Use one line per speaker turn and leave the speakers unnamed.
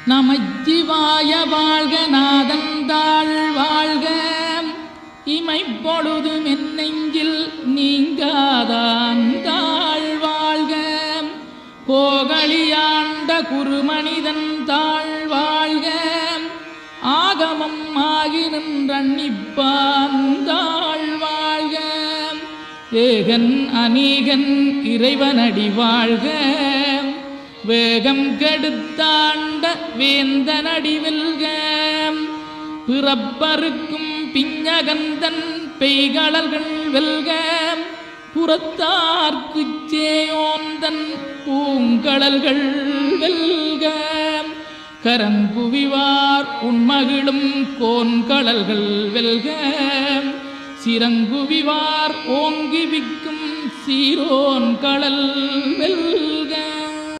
நமச்சிவாய வாழ்க நாதந்தாள் வாழ்க இமைப்பொழுது மென்னெஞ்சில் நீங்காதாந்தாள் வாழ்க கோகலியாண்ட குருமனிதன் தாழ் வாழ்க ஆகமம் ஆகி நின்றன்னிப்பாந்தாள் வாழ்க ஏகன் அநீகன் இறைவனடி வாழ்க வேகம் கெடுத்தாண்ட வேந்தனடி வெல்க பிறப்பருக்கும் பிஞகந்தன் பெய்களர்கள் வெல்க புறத்தார்க்குச் சேயோந்தன் பூங்கடல்கள் வெல்க கரங்குவிவார் உண்மகிழும் கோன்கடல்கள் வெல்க சிறங்குவிவார் ஓங்கி விக்கும் சீரோன் கடல் வெல்க.